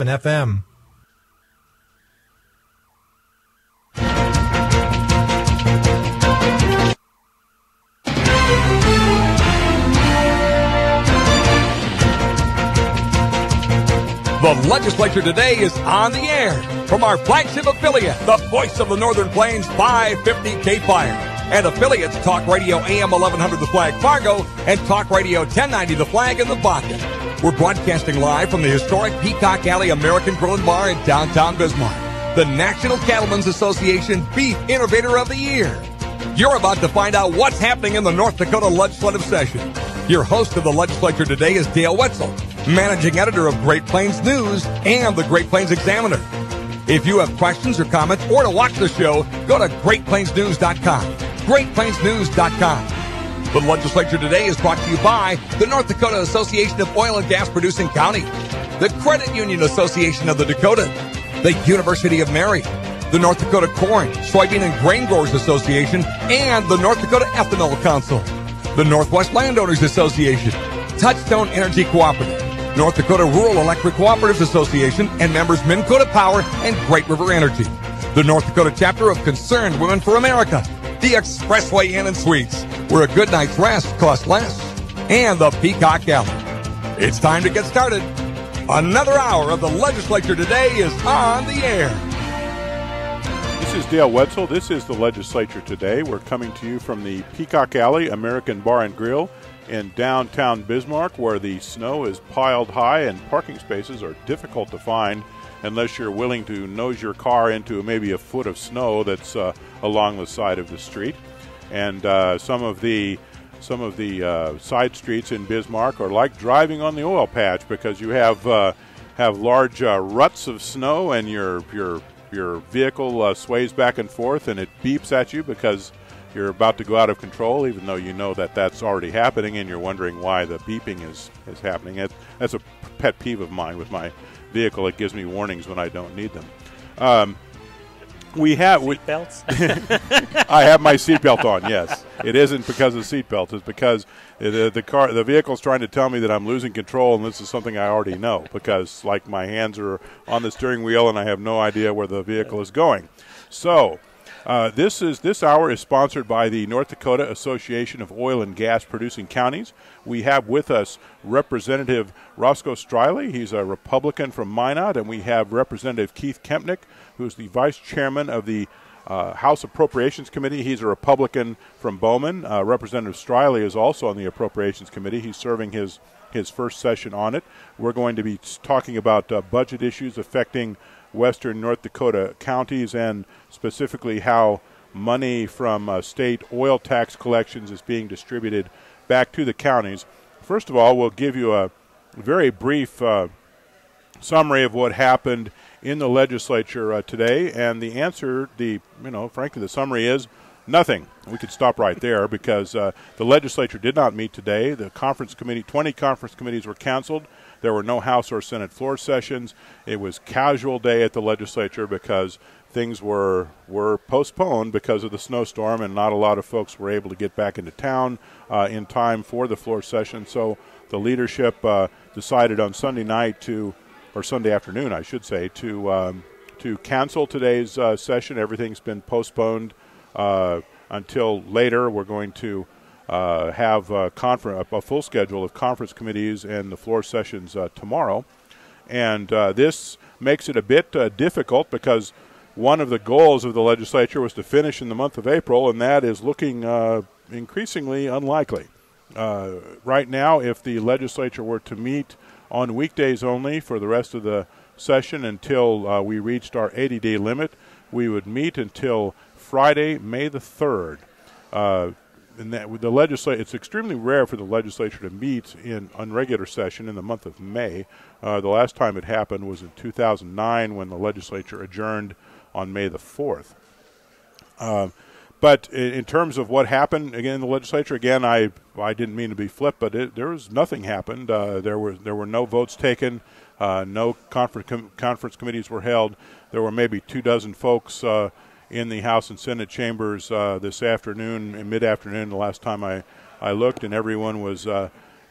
FM. The Legislature Today is on the air from our flagship affiliate, the voice of the Northern Plains 550 Cape Fire, and affiliates Talk Radio AM 1100 The Flag Fargo and Talk Radio 1090 The Flag in the Bakken. We're broadcasting live from the historic Peacock Alley American Grill and Bar in downtown Bismarck, the National Cattlemen's Association Beef Innovator of the Year. You're about to find out what's happening in the North Dakota legislative session. Your host of the Legislature Today is Dale Wetzel, managing editor of Great Plains News and the Great Plains Examiner. If you have questions or comments or to watch the show, go to GreatPlainsNews.com. GreatPlainsNews.com. The Legislature Today is brought to you by the North Dakota Association of Oil and Gas Producing Counties, the Credit Union Association of the Dakotas, the University of Mary, the North Dakota Corn, Soybean and Grain Growers Association, and the North Dakota Ethanol Council, the Northwest Landowners Association, Touchstone Energy Cooperative, North Dakota Rural Electric Cooperatives Association, and members Minn Kota Power and Great River Energy, the North Dakota chapter of Concerned Women for America, the Expressway Inn and Suites, where a good night's rest costs less, and the Peacock Alley. It's time to get started. Another hour of the Legislature Today is on the air. This is Dale Wetzel. This is the Legislature Today. We're coming to you from the Peacock Alley American Bar and Grill in downtown Bismarck, where the snow is piled high and parking spaces are difficult to find unless you're willing to nose your car into maybe a foot of snow that's along the side of the street. And some of the side streets in Bismarck are like driving on the oil patch, because you have large ruts of snow, and your vehicle sways back and forth, and it beeps at you because you're about to go out of control, even though you know that that's already happening, and you're wondering why the beeping is happening. That's a pet peeve of mine with my vehicle. It gives me warnings when I don't need them. We have seatbelts. I have my seatbelt on. Yes, it isn't because of seatbelts. It's because the vehicle's trying to tell me that I'm losing control, and this is something I already know, because like my hands are on the steering wheel and I have no idea where the vehicle is going. So this hour is sponsored by the North Dakota Association of Oil and Gas Producing Counties. We have with us Representative Roscoe Striley. He's a Republican from Minot, and we have Representative Keith Kempnick, who's the Vice Chairman of the House Appropriations Committee. He's a Republican from Bowman. Representative Striley is also on the Appropriations Committee. He's serving his first session on it. We're going to be talking about budget issues affecting western North Dakota counties, and specifically how money from state oil tax collections is being distributed back to the counties. First of all, we'll give you a very brief summary of what happened in the legislature today, and the answer, frankly, the summary is nothing. We could stop right there, because the legislature did not meet today. The conference committee, 20 conference committees were canceled. There were no House or Senate floor sessions. It was casual day at the legislature because things were postponed because of the snowstorm, and not a lot of folks were able to get back into town in time for the floor session. So the leadership decided on Sunday afternoon, I should say, to cancel today's session. Everything's been postponed until later. We're going to have a full schedule of conference committees and the floor sessions tomorrow. And this makes it a bit difficult, because one of the goals of the legislature was to finish in the month of April, and that is looking increasingly unlikely. Right now, if the legislature were to meet on weekdays only for the rest of the session until we reached our 80-day limit, we would meet until Friday, May the 3rd. And that with the legislature, it's extremely rare for the legislature to meet on regular session in the month of May. The last time it happened was in 2009, when the legislature adjourned on May the 4th. But in terms of what happened again in the legislature, again, I didn't mean to be flip, but there was nothing happened. There were no votes taken. No conference committees were held. There were maybe 24 folks in the House and Senate chambers this afternoon, mid-afternoon, the last time I looked, and everyone was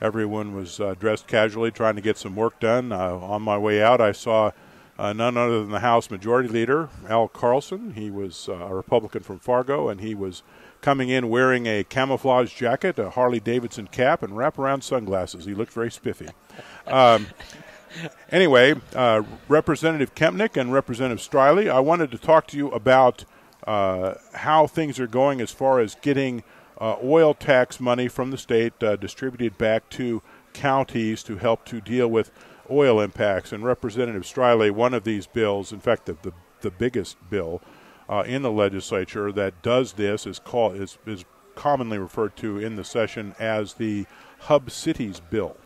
everyone was dressed casually trying to get some work done. On my way out, I saw none other than the House Majority Leader, Al Carlson. He was a Republican from Fargo, and he was coming in wearing a camouflage jacket, a Harley-Davidson cap, and wraparound sunglasses. He looked very spiffy. Anyway, Representative Kempnick and Representative Striley, I wanted to talk to you about how things are going as far as getting oil tax money from the state distributed back to counties to help to deal with oil impacts. And Representative Striley, one of these bills, in fact, the biggest bill in the legislature that does this is commonly referred to in the session as the Hub Cities bill.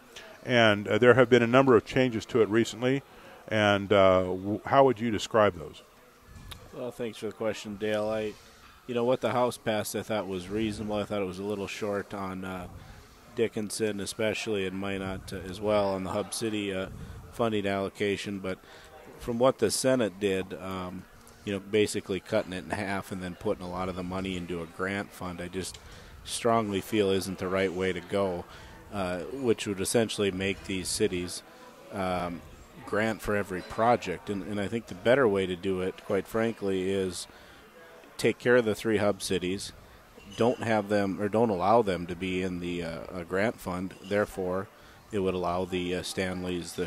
And there have been a number of changes to it recently. And how would you describe those? Well, thanks for the question, Dale. What the House passed I thought was reasonable. I thought it was a little short on Dickinson especially, and Minot as well on the Hub City funding allocation. But from what the Senate did, basically cutting it in half and then putting a lot of the money into a grant fund, I just strongly feel isn't the right way to go, which would essentially make these cities grant for every project. And I think the better way to do it, quite frankly, is take care of the 3 hub cities, don't allow them to be in the grant fund. Therefore, it would allow the Stanleys,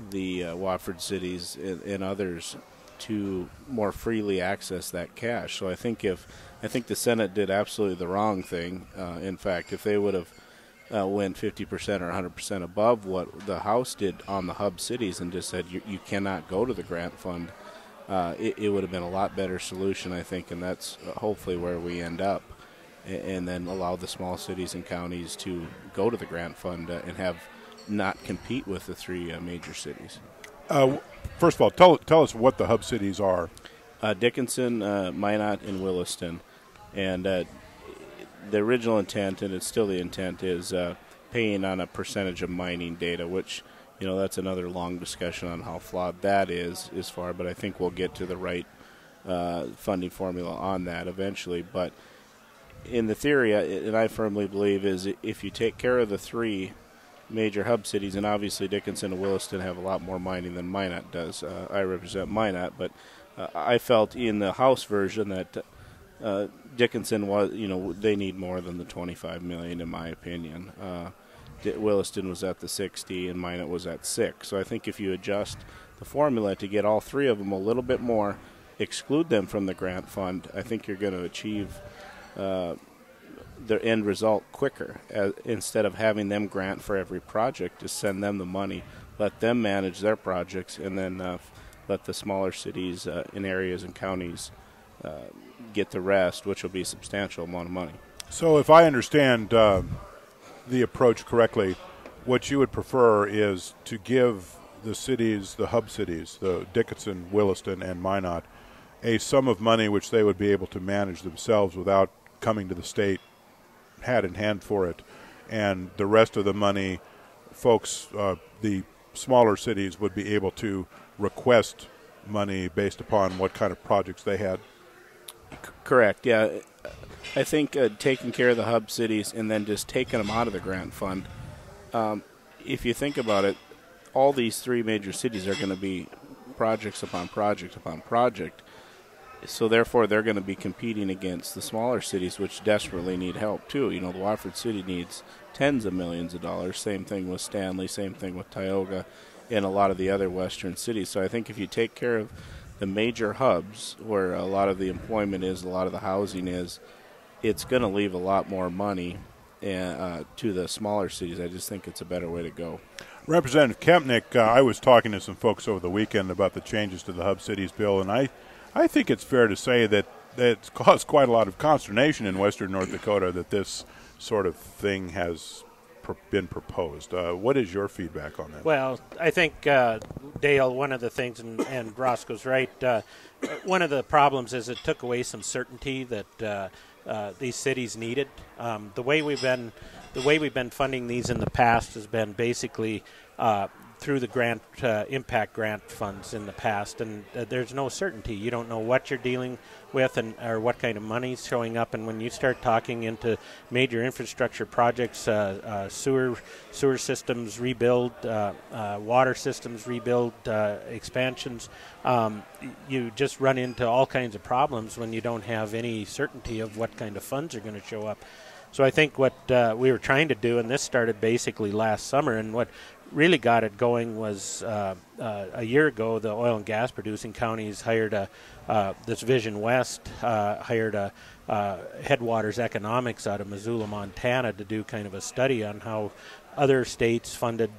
the Watford cities, and others to more freely access that cash. So I think the Senate did absolutely the wrong thing. In fact, if they would have went 50% or 100% above what the House did on the hub cities and just said you cannot go to the grant fund, it would have been a lot better solution, I think, and that's hopefully where we end up, and then allow the small cities and counties to go to the grant fund and have not compete with the 3 major cities. First of all, tell us what the hub cities are. Dickinson, Minot, and Williston. And the original intent, and it's still the intent, is paying on a percentage of mining data, which, that's another long discussion on how flawed that is far, but I think we'll get to the right funding formula on that eventually. But in the theory, and I firmly believe, is if you take care of the 3 major hub cities, and obviously Dickinson and Williston have a lot more mining than Minot does. I represent Minot, but I felt in the House version that Dickinson was, they need more than the $25 million, in my opinion. Williston was at the 60, and Minot was at 6. So I think if you adjust the formula to get all 3 of them a little bit more, exclude them from the grant fund, I think you're going to achieve the end result quicker. Instead of having them grant for every project, just send them the money, let them manage their projects, and then let the smaller cities in areas and counties get the rest, which will be a substantial amount of money. So if I understand the approach correctly, what you would prefer is to give the cities, the hub cities, the Dickinson, Williston, and Minot, a sum of money which they would be able to manage themselves without coming to the state hat in hand for it, and the rest of the money, folks, the smaller cities would be able to request money based upon what kind of projects they had. Correct, yeah. I think taking care of the hub cities and then just taking them out of the grant fund, if you think about it, all these 3 major cities are going to be projects upon project upon project. So therefore, they're going to be competing against the smaller cities, which desperately need help too. The Watford City needs tens of millions of dollars. Same thing with Stanley. Same thing with Tioga, and a lot of the other western cities. So I think if you take care of the major hubs, where a lot of the employment is, a lot of the housing is, it's going to leave a lot more money to the smaller cities. I just think it's a better way to go. Representative Kempnick, I was talking to some folks over the weekend about the changes to the hub cities bill, and I think it's fair to say that it's caused quite a lot of consternation in western North Dakota that this sort of thing has been proposed. What is your feedback on that? Well, I think, Dale, one of the things, and Roscoe's right, one of the problems is it took away some certainty that these cities needed. The way we've been funding these in the past has been basically through the grant impact grant funds in the past, and there's no certainty. You don't know what you're dealing with or what kind of money's showing up. And when you start talking into major infrastructure projects, sewer systems rebuild, water systems rebuild, expansions, you just run into all kinds of problems when you don't have any certainty of what kind of funds are going to show up. So I think what we were trying to do, and this started basically last summer, and what really got it going was a year ago, the oil and gas producing counties hired this Vision West hired a Headwaters Economics out of Missoula, Montana, to do kind of a study on how other states funded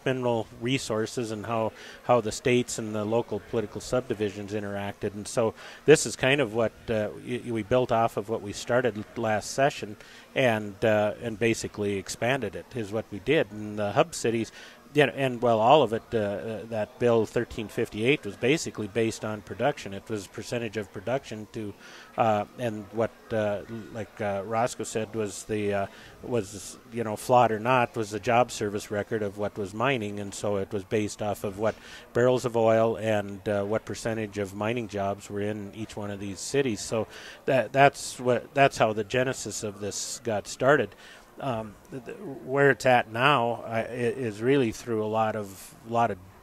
mineral resources and how the states and the local political subdivisions interacted. And so this is kind of what we built off of what we started last session, and basically expanded it is what we did. And the hub cities, all of it, that Bill 1358 was basically based on production. It was percentage of production to, and what, Roscoe said, was flawed or not, was the job service record of what was mining, and so it was based off of what barrels of oil and what percentage of mining jobs were in each one of these cities. So that's how the genesis of this got started. Where it's at now is really through a lot of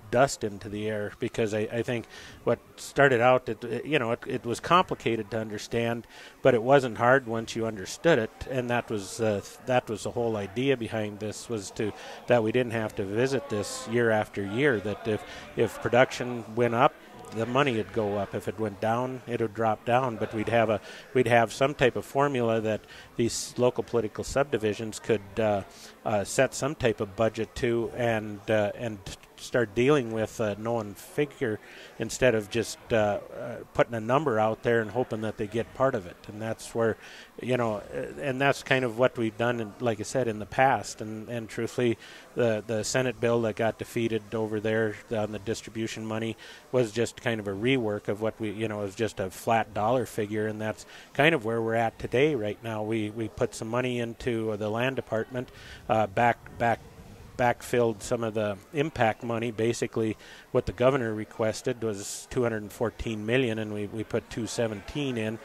dust into the air, because I think what started out, it was complicated to understand, but it wasn't hard once you understood it, and that was the whole idea behind this, was that we didn't have to visit this year after year. That if production went up, the money would go up. If it went down, it would drop down. But we'd have some type of formula that these local political subdivisions could set some type of budget to, and start dealing with a known figure instead of just putting a number out there and hoping that they get part of it. And that's where, and that's kind of what we've done, like I said, in the past. And truthfully, the Senate bill that got defeated over there on the distribution money was just kind of a rework of what it was just a flat dollar figure, and that's kind of where we're at today. Right now, we put some money into the land department, backfilled some of the impact money. Basically, what the governor requested was $214 million, and we put $217 in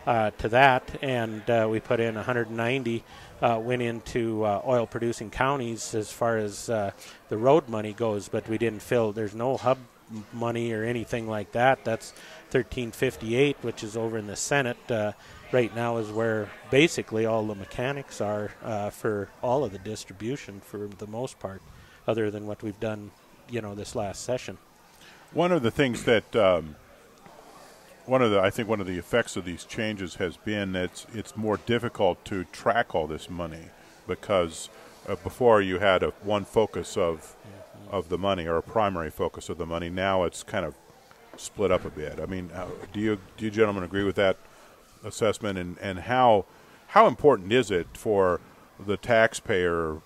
to that, and we put in $190 went into oil-producing counties as far as the road money goes, but we didn't fill. There's no hub money or anything like that. That's 1358, which is over in the Senate. Right now is where basically all the mechanics are for all of the distribution for the most part, other than what we've done, this last session. One of the things that I think one of the effects of these changes has been that it's more difficult to track all this money, because before you had one focus of the money, or a primary focus of the money. Now it's kind of split up a bit. I mean, do you gentlemen agree with that assessment, and how important is it for the taxpayer,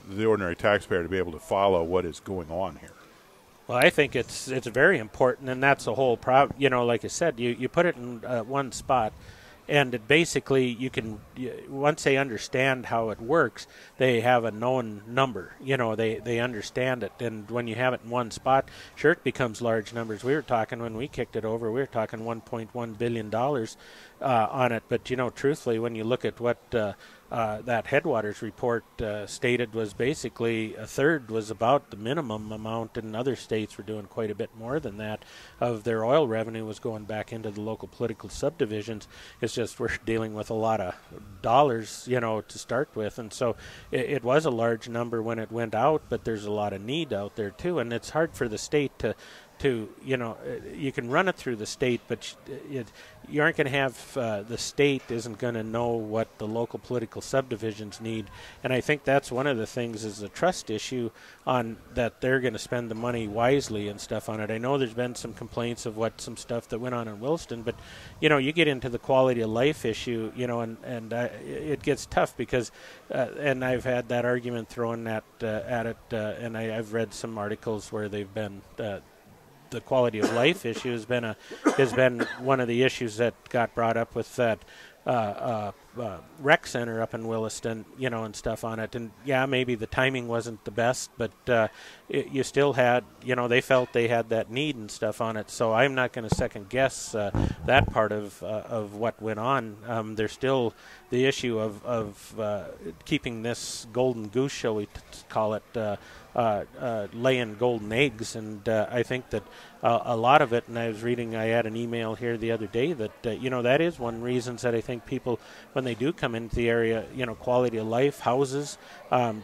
the ordinary taxpayer, to be able to follow what is going on here? Well, I think it's very important, and that's the whole problem. Like I said, you put it in one spot, and it basically once they understand how it works, they have a known number. They understand it, and when you have it in one spot, sure, it becomes large numbers. We were talking, when we kicked it over, we were talking $1.1 billion on it. But truthfully, when you look at what that Headwaters report stated, was basically a third was about the minimum amount, and other states were doing quite a bit more than that of their oil revenue was going back into the local political subdivisions. It's just we're dealing with a lot of dollars, to start with, and so it was a large number when it went out, but there's a lot of need out there too, and it's hard for the state to you can run it through the state, but you aren't going to have the state isn't going to know what the local political subdivisions need. And I think that's one of the things, is a trust issue on that they're going to spend the money wisely and stuff on it. I know there's been some complaints of some stuff that went on in Williston, but you get into the quality of life issue, and it gets tough, because and I've had that argument thrown at it, and I've read some articles where they've been the quality of life issue has been one of the issues that got brought up with that rec center up in Williston, and stuff on it. And yeah, maybe the timing wasn't the best, but you still had, they felt they had that need and stuff on it. So I'm not going to second guess that part of what went on. There's still the issue of keeping this golden goose, shall we call it, laying golden eggs, and I think that a lot of it, and I had an email here the other day that that is one reason that I think people, when they do come into the area, quality of life, houses,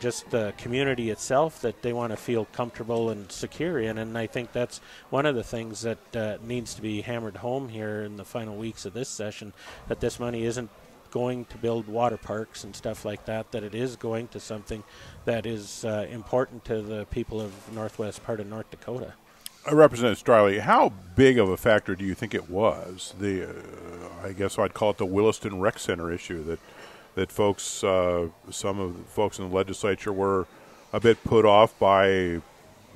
just the community itself, that they want to feel comfortable and secure in, and I think that's one of the things that needs to be hammered home here in the final weeks of this session, that this money isn't going to build water parks and stuff like that, that it is going to something that is important to the people of northwest part of North Dakota. Representative Striley, how big of a factor do you think it was, I guess I'd call it the Williston Rec Center issue, that folks, some of the folks in the legislature were a bit put off by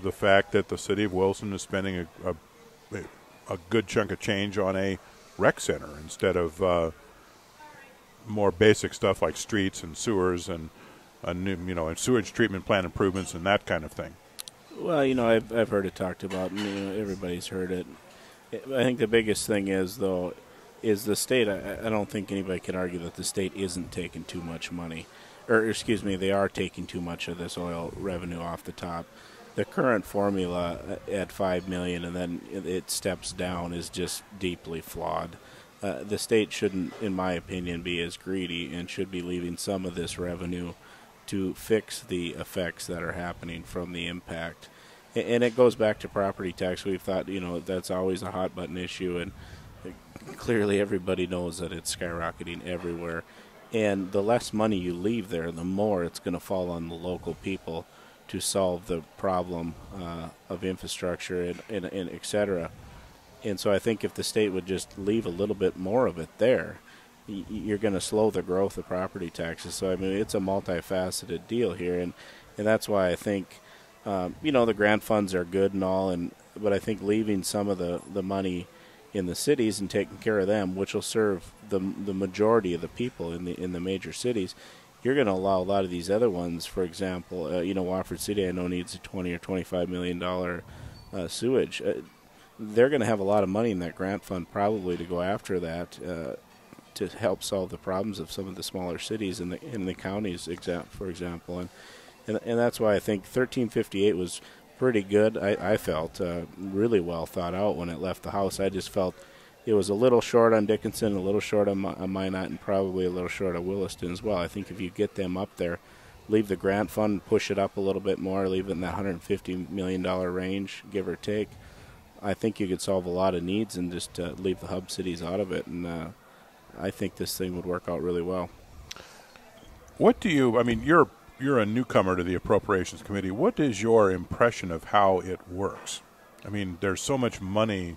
the fact that the city of Williston is spending a good chunk of change on a rec center instead of more basic stuff like streets and sewers and and sewage treatment plant improvements and that kind of thing? Well, I've heard it talked about, and everybody's heard it. I think the biggest thing is the state. I don't think anybody can argue that the state isn't taking too much money, or excuse me, they are taking too much of this oil revenue off the top. The current formula at $5 million and then it steps down is just deeply flawed. The state shouldn't, in my opinion, be as greedy and should be leaving some of this revenue to fix the effects that are happening from the impact. And it goes back to property tax. We've thought, that's always a hot button issue, and clearly everybody knows that it's skyrocketing everywhere. And the less money you leave there, the more it's going to fall on the local people to solve the problem of infrastructure and et cetera. And so I think if the state would just leave a little bit more of it there, you're going to slow the growth of property taxes. So, it's a multifaceted deal here. And that's why I think, the grant funds are good and all, but I think leaving some of the money in the cities and taking care of them, which will serve the majority of the people in the major cities, you're going to allow a lot of these other ones, for example, Wofford City I know needs a $20 or $25 million sewage. They're going to have a lot of money in that grant fund probably to go after that to help solve the problems of some of the smaller cities in the counties, for example. And that's why I think 1358 was pretty good. I felt really well thought out when it left the House. I just felt it was a little short on Dickinson, a little short on Minot, and probably a little short on Williston as well. I think if you get them up there, leave the grant fund, push it up a little bit more, leave it in that $150 million range, give or take, I think you could solve a lot of needs and just leave the hub cities out of it. And I think this thing would work out really well. What do you, you're a newcomer to the Appropriations Committee. What is your impression of how it works? There's so much money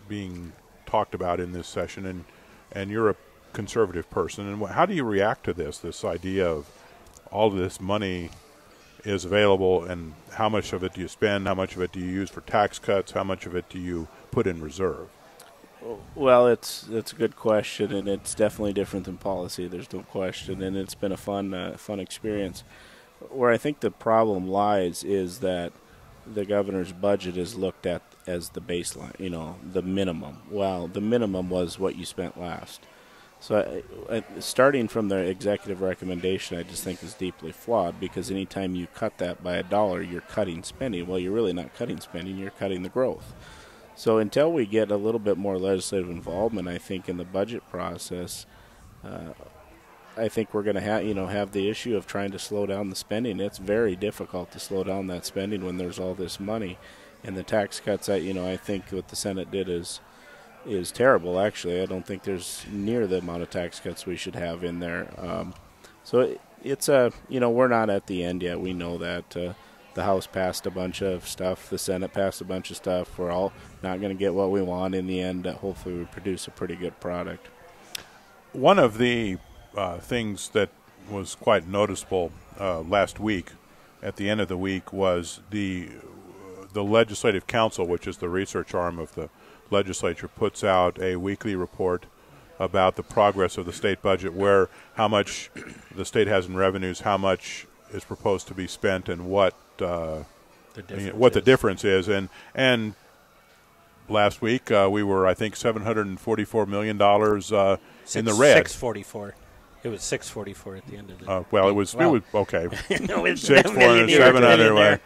being talked about in this session, and you're a conservative person. And how do you react to this idea of all of this money is available, and how much of it do you spend, how much of it do you use for tax cuts, how much of it do you put in reserve? Well, it's a good question, and it's definitely different than policy. There's no question, and it's been a fun experience. Where I think the problem lies is that the governor's budget is looked at as the baseline, the minimum. Well, the minimum was what you spent last. So starting from the executive recommendation, I just think is deeply flawed, because anytime you cut that by $1, you're cutting spending. Well, you're really not cutting spending, you're cutting the growth. So until we get a little bit more legislative involvement, I think, in the budget process, I think we're going to have the issue of trying to slow down the spending. It's very difficult to slow down that spending when there's all this money. And the tax cuts, I think what the Senate did is terrible, actually. I don't think there's near the amount of tax cuts we should have in there. So it's we're not at the end yet. We know that. The House passed a bunch of stuff. The Senate passed a bunch of stuff. We're all not going to get what we want in the end. Hopefully we produce a pretty good product. One of the things that was quite noticeable last week, at the end of the week, was the Legislative Council, which is the research arm of the legislature, puts out a weekly report about the progress of the state budget, how much the state has in revenues, how much is proposed to be spent, and what the difference is. And last week we were, I think, $744 million in the red. 644. It was 644 at the end of the. It was okay. No, it's 600, 700.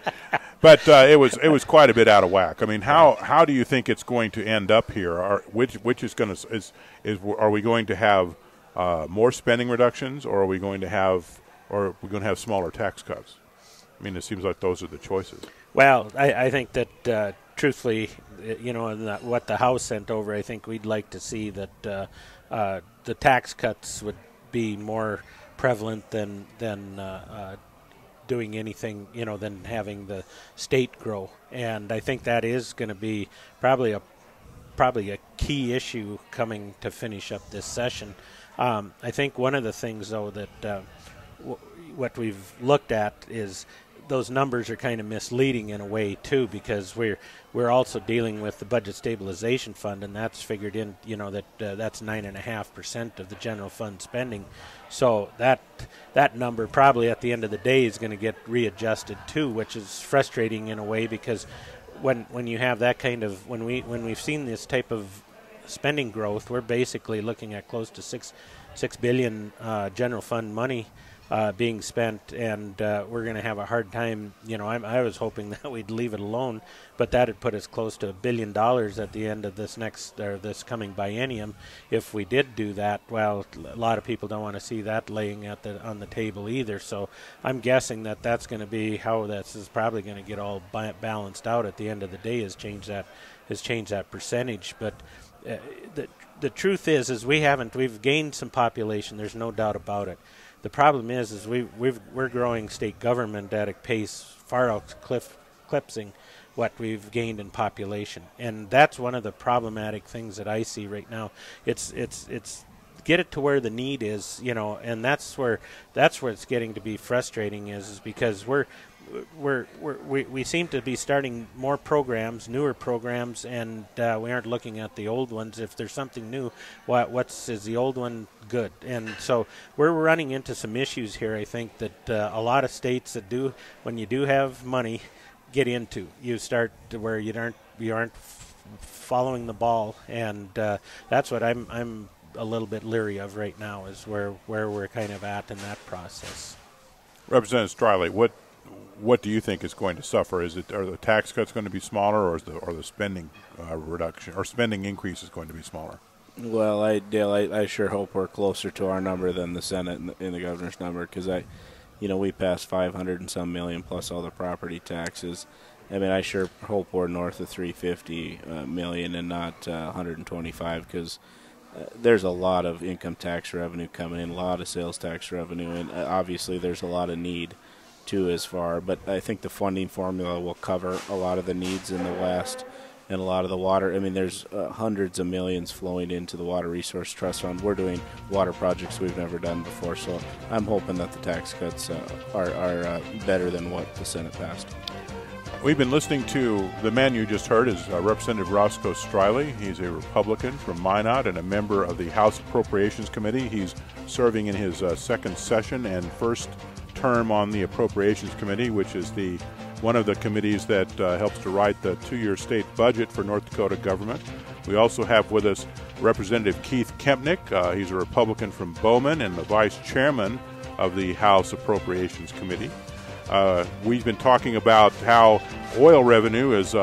But it was quite a bit out of whack. I mean, how do you think it's going to end up here? Which is going to are we going to have more spending reductions, or are we going to have smaller tax cuts? I mean, it seems like those are the choices. Well, I think that truthfully, what the House sent over, I think we'd like to see that the tax cuts would be more prevalent than doing anything, than having the state grow. And I think that is going to be probably a key issue coming to finish up this session. I think one of the things, though, that what we've looked at is those numbers are kind of misleading in a way too, because we're also dealing with the budget stabilization fund, and that's figured in. That's 9.5% of the general fund spending. So that number probably at the end of the day is going to get readjusted too, which is frustrating in a way, because when you have that kind of when we've seen this type of spending growth, we're basically looking at close to six billion general fund money being spent, and we're going to have a hard time. I was hoping that we'd leave it alone, but that would put us close to $1 billion at the end of this coming biennium. If we did do that, well, a lot of people don't want to see that laying on the table either. So I'm guessing that that's going to be how this is probably going to get all balanced out at the end of the day. Has changed that percentage, but the truth is we've gained some population. There's no doubt about it. The problem is we're growing state government at a pace far eclipsing what we've gained in population, and that's one of the problematic things that I see right now. It's get it to where the need is, and that's where it's getting to be frustrating is because we seem to be starting more programs, newer programs, and we aren't looking at the old ones. If there's something new, is the old one good? And so we're running into some issues here. I think that a lot of states that do, when you do have money, get into, you start to where you aren't following the ball, and that's what I'm a little bit leery of right now, is where we're kind of at in that process. Representative Striley, what do you think is going to suffer? Are the tax cuts going to be smaller, or the spending reduction or spending increase is going to be smaller? Well, Dale, I sure hope we're closer to our number than the Senate and the governor's number, because we passed 500 and some million plus all the property taxes. I mean, I sure hope we're north of 350 million and not 125, because there's a lot of income tax revenue coming in, a lot of sales tax revenue, and obviously there's a lot of need too as far. But I think the funding formula will cover a lot of the needs in the West and a lot of the water. I mean, there's hundreds of millions flowing into the Water Resource Trust Fund. We're doing water projects we've never done before, so I'm hoping that the tax cuts are better than what the Senate passed. We've been listening to the man you just heard is Representative Roscoe Striley. He's a Republican from Minot and a member of the House Appropriations Committee. He's serving in his second session and first term on the Appropriations Committee, which is one of the committees that helps to write the two-year state budget for North Dakota government. We also have with us Representative Keith Kempnick. He's a Republican from Bowman and the vice chairman of the House Appropriations Committee. We've been talking about how oil revenue is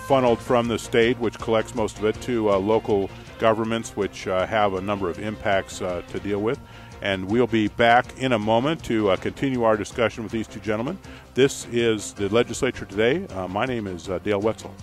funneled from the state, which collects most of it, to local governments, which have a number of impacts to deal with. And we'll be back in a moment to continue our discussion with these two gentlemen. This is the Legislature Today. My name is Dale Wetzel.